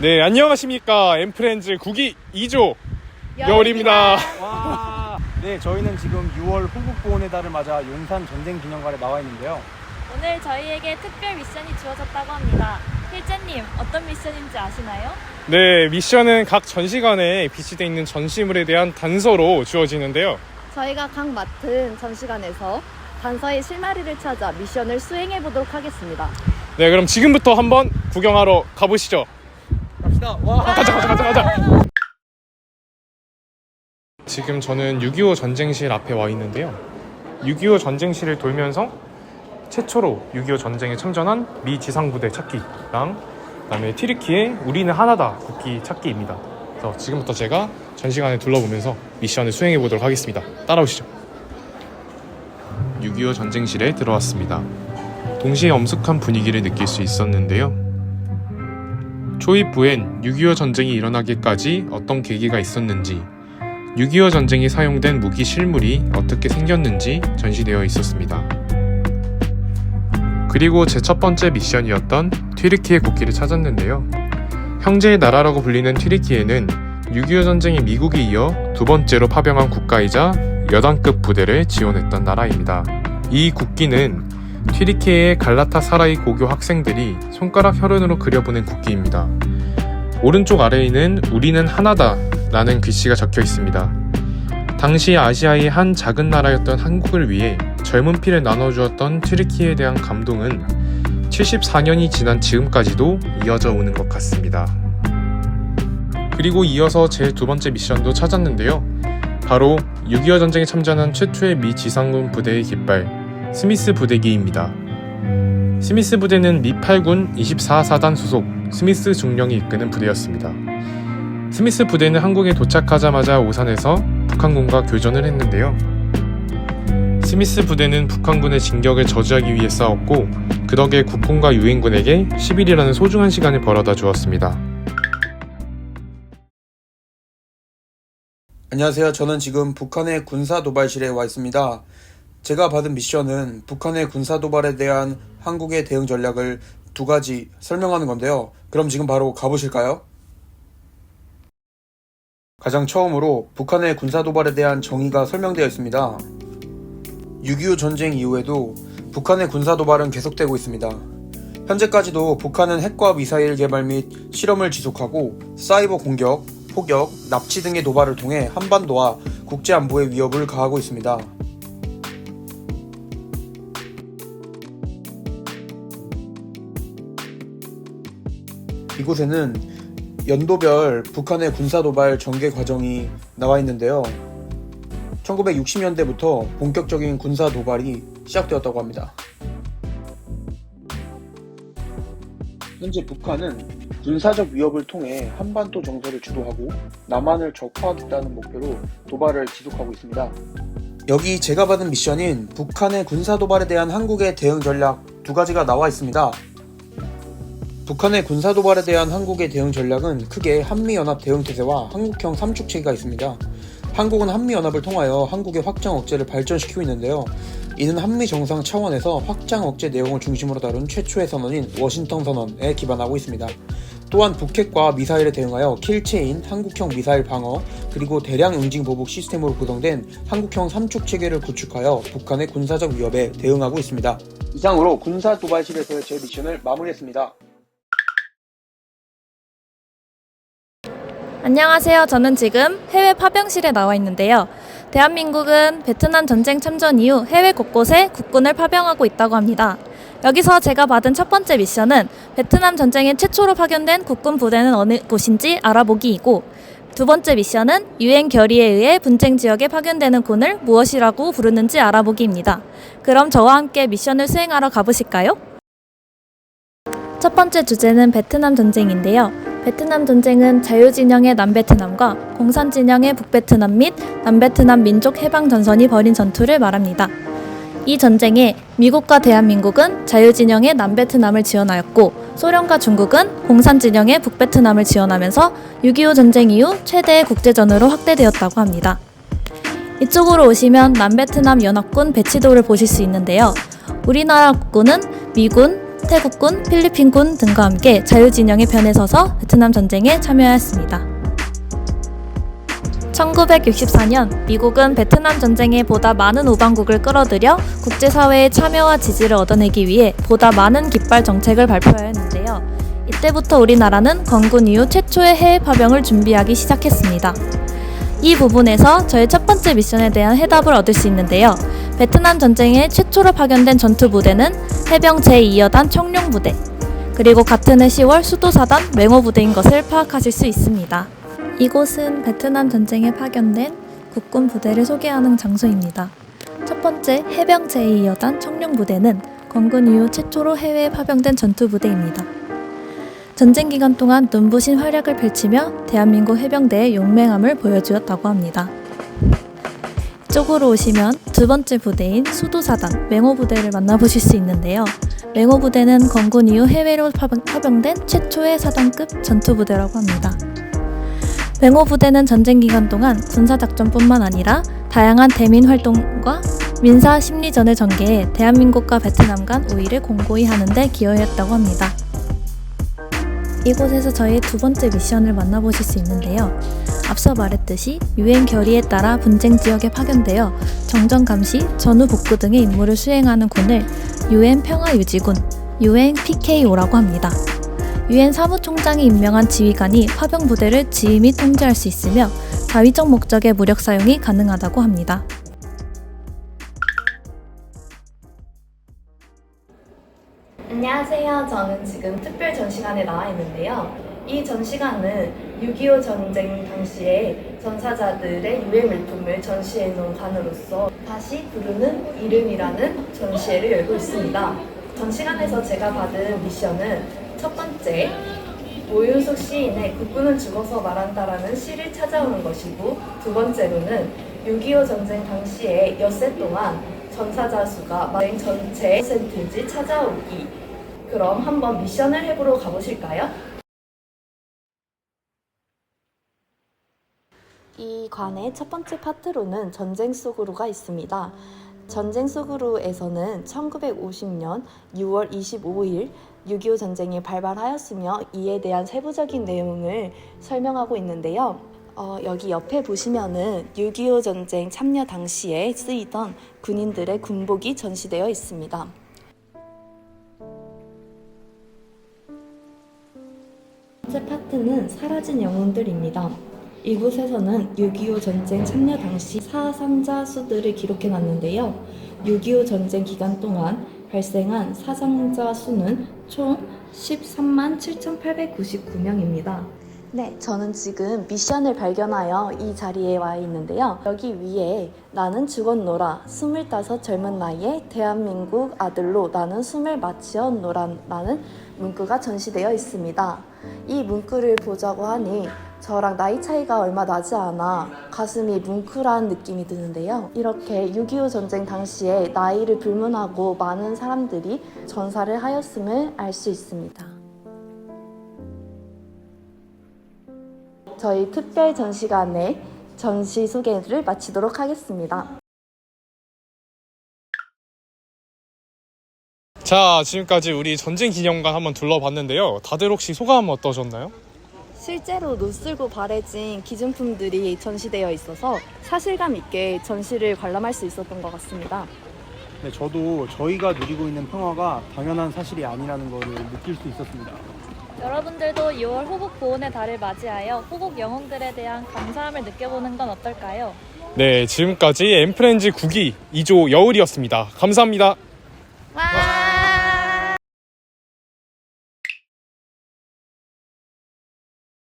네, 안녕하십니까. 엠프렌즈 9기 2조 여울입니다. 와, 네, 저희는 지금 6월 호국보훈의 달을 맞아 용산 전쟁 기념관에 나와 있는데요. 오늘 저희에게 특별 미션이 주어졌다고 합니다. 필재님, 어떤 미션인지 아시나요? 네, 미션은 각 전시관에 비치되어 있는 전시물에 대한 단서로 주어지는데요. 저희가 각 맡은 전시관에서 단서의 실마리를 찾아 미션을 수행해 보도록 하겠습니다. 네, 그럼 지금부터 한번 구경하러 가보시죠. 갑시다. 와. 가자. 지금 저는 6.25 전쟁실 앞에 와 있는데요. 6.25 전쟁실을 돌면서 최초로 6.25 전쟁에 참전한 미 지상부대 찾기랑 그다음에 튀르키예 우리는 하나다 국기 찾기입니다. 그래서 지금부터 제가 전시관을 둘러보면서 미션을 수행해 보도록 하겠습니다. 따라오시죠. 6.25 전쟁실에 들어왔습니다. 동시에 엄숙한 분위기를 느낄 수 있었는데요. 초입부엔 6.25 전쟁이 일어나기까지 어떤 계기가 있었는지, 6.25 전쟁이 사용된 무기 실물이 어떻게 생겼는지 전시되어 있었습니다. 그리고 제 첫 번째 미션이었던 튀르키예 국기를 찾았는데요. 형제의 나라라고 불리는 튀르키예는 6.25 전쟁에 미국에 이어 두 번째로 파병한 국가이자 여단급 부대를 지원했던 나라입니다. 이 국기는 튀르키예의 갈라타사라이 고교 학생들이 손가락 혈흔으로 그려보낸 국기입니다. 오른쪽 아래에는 우리는 하나다 라는 글씨가 적혀 있습니다. 당시 아시아의 한 작은 나라였던 한국을 위해 젊은 피를 나눠주었던 튀르키예에 대한 감동은 74년이 지난 지금까지도 이어져 오는 것 같습니다. 그리고 이어서 제 두 번째 미션도 찾았는데요. 바로 6.25 전쟁에 참전한 최초의 미 지상군 부대의 깃발 스미스 부대기입니다. 스미스 부대는 미 8군 24사단 소속 스미스 중령이 이끄는 부대였습니다. 스미스 부대는 한국에 도착하자마자 오산에서 북한군과 교전을 했는데요. 스미스 부대는 북한군의 진격을 저지하기 위해 싸웠고 그 덕에 국군과 유엔군에게 10일이라는 소중한 시간을 벌어다 주었습니다. 안녕하세요. 저는 지금 북한의 군사 도발실에 와 있습니다. 제가 받은 미션은 북한의 군사 도발에 대한 한국의 대응 전략을 두 가지 설명하는 건데요. 그럼 지금 바로 가보실까요? 가장 처음으로 북한의 군사 도발에 대한 정의가 설명되어 있습니다. 6.25 전쟁 이후에도 북한의 군사 도발은 계속되고 있습니다. 현재까지도 북한은 핵과 미사일 개발 및 실험을 지속하고 사이버 공격, 폭격, 납치 등의 도발을 통해 한반도와 국제안보에 위협을 가하고 있습니다. 이곳에는 연도별 북한의 군사도발 전개 과정이 나와 있는데요. 1960년대부터 본격적인 군사도발이 시작되었다고 합니다. 현재 북한은 군사적 위협을 통해 한반도 정세를 주도하고 남한을 적화하겠다는 목표로 도발을 지속하고 있습니다. 여기 제가 받은 미션인 북한의 군사도발에 대한 한국의 대응 전략 두 가지가 나와 있습니다. 북한의 군사도발에 대한 한국의 대응 전략은 크게 한미연합 대응태세와 한국형 삼축체계가 있습니다. 한국은 한미연합을 통하여 한국의 확장 억제를 발전시키고 있는데요. 이는 한미 정상 차원에서 확장 억제 내용을 중심으로 다룬 최초의 선언인 워싱턴 선언에 기반하고 있습니다. 또한 북핵과 미사일에 대응하여 킬체인, 한국형 미사일 방어, 그리고 대량 응징 보복 시스템으로 구성된 한국형 삼축체계를 구축하여 북한의 군사적 위협에 대응하고 있습니다. 이상으로 군사도발실에서의 제 미션을 마무리했습니다. 안녕하세요. 저는 지금 해외 파병실에 나와 있는데요. 대한민국은 베트남 전쟁 참전 이후 해외 곳곳에 국군을 파병하고 있다고 합니다. 여기서 제가 받은 첫 번째 미션은 베트남 전쟁에 최초로 파견된 국군 부대는 어느 곳인지 알아보기이고, 두 번째 미션은 유엔 결의에 의해 분쟁 지역에 파견되는 군을 무엇이라고 부르는지 알아보기입니다. 그럼 저와 함께 미션을 수행하러 가보실까요? 첫 번째 주제는 베트남 전쟁인데요. 베트남 전쟁은 자유진영의 남베트남과 공산진영의 북베트남 및 남베트남 민족 해방 전선이 벌인 전투를 말합니다. 이 전쟁에 미국과 대한민국은 자유진영의 남베트남을 지원하였고, 소련과 중국은 공산진영의 북베트남을 지원하면서 6.25 전쟁 이후 최대의 국제전으로 확대되었다고 합니다. 이쪽으로 오시면 남베트남 연합군 배치도를 보실 수 있는데요. 우리나라 국군은 미군, 태국군, 필리핀군 등과 함께 자유진영의 편에 서서 베트남 전쟁에 참여하였습니다. 1964년 미국은 베트남 전쟁에 보다 많은 우방국을 끌어들여 국제사회의 참여와 지지를 얻어내기 위해 보다 많은 깃발 정책을 발표하였는데요. 이때부터 우리나라는 건군 이후 최초의 해외 파병을 준비하기 시작했습니다. 이 부분에서 저의 첫 번째 미션에 대한 해답을 얻을 수 있는데요. 베트남 전쟁에 최초로 파견된 전투부대는 해병 제2여단 청룡부대, 그리고 같은 해 10월 수도사단 맹호부대인 것을 파악하실 수 있습니다. 이곳은 베트남 전쟁에 파견된 국군 부대를 소개하는 장소입니다. 첫 번째 해병 제2여단 청룡부대는 건군 이후 최초로 해외에 파병된 전투부대입니다. 전쟁 기간 동안 눈부신 활약을 펼치며 대한민국 해병대의 용맹함을 보여주었다고 합니다. 이쪽으로 오시면 두 번째 부대인 수도사단 맹호부대를 만나보실 수 있는데요. 맹호부대는 건군 이후 해외로 파병된 최초의 사단급 전투부대라고 합니다. 맹호부대는 전쟁 기간 동안 군사작전뿐만 아니라 다양한 대민 활동과 민사 심리전을 전개해 대한민국과 베트남 간 우위를 공고히 하는 데 기여했다고 합니다. 이곳에서 저희 두 번째 미션을 만나보실 수 있는데요. 앞서 말했듯이 유엔 결의에 따라 분쟁 지역에 파견되어 정전 감시, 전후 복구 등의 임무를 수행하는 군을 유엔 평화유지군, 유엔 PKO라고 합니다. 유엔 사무총장이 임명한 지휘관이 파병 부대를 지휘 및 통제할 수 있으며 자위적 목적의 무력 사용이 가능하다고 합니다. 안녕하세요. 저는 지금 특별 전시관에 나와 있는데요. 이 전시관은 6.25 전쟁 당시에 전사자들의 유해 물품을 전시해 놓은 관으로서 다시 부르는 이름이라는 전시회를 열고 있습니다. 전시관에서 제가 받은 미션은 첫 번째, 오윤숙 시인의 국군은 죽어서 말한다라는 시를 찾아오는 것이고, 두 번째로는 6.25 전쟁 당시에 엿새 동안 전사자 수가 전쟁 전체 %인지 찾아오기. 그럼 한번 미션을 해보러 가보실까요? 이 관의 첫 번째 파트로는 전쟁 속으로가 있습니다. 전쟁 속으로에서는 1950년 6월 25일 6.25 전쟁이 발발하였으며 이에 대한 세부적인 내용을 설명하고 있는데요. 여기 옆에 보시면은 6.25 전쟁 참여 당시에 쓰이던 군인들의 군복이 전시되어 있습니다. 번째 파트는 사라진 영웅들입니다. 이곳에서는 6.25 전쟁 참여 당시 사상자 수들을 기록해 놨는데요. 6.25 전쟁 기간 동안 발생한 사상자 수는 총 13만 7,899명입니다. 네, 저는 지금 미션을 발견하여 이 자리에 와 있는데요. 여기 위에 나는 죽었노라 25 젊은 나이에 대한민국 아들로 나는 숨을 마치었노라라는 문구가 전시되어 있습니다. 이 문구를 보자고 하니 저랑 나이 차이가 얼마 나지 않아 가슴이 뭉클한 느낌이 드는데요. 이렇게 6.25 전쟁 당시에 나이를 불문하고 많은 사람들이 전사를 하였음을 알 수 있습니다. 저희 특별 전시관의 전시 소개를 마치도록 하겠습니다. 자, 지금까지 우리 전쟁 기념관 한번 둘러봤는데요. 다들 혹시 소감 어떠셨나요? 실제로 노슬고 바래진 기증품들이 전시되어 있어서 사실감 있게 전시를 관람할 수 있었던 것 같습니다. 네, 저도 저희가 누리고 있는 평화가 당연한 사실이 아니라는 것을 느낄 수 있었습니다. 여러분들도 6월 호국 보훈의 달을 맞이하여 호국 영웅들에 대한 감사함을 느껴보는 건 어떨까요? 네, 지금까지 엠프렌즈 9기 2조 여울이었습니다. 감사합니다.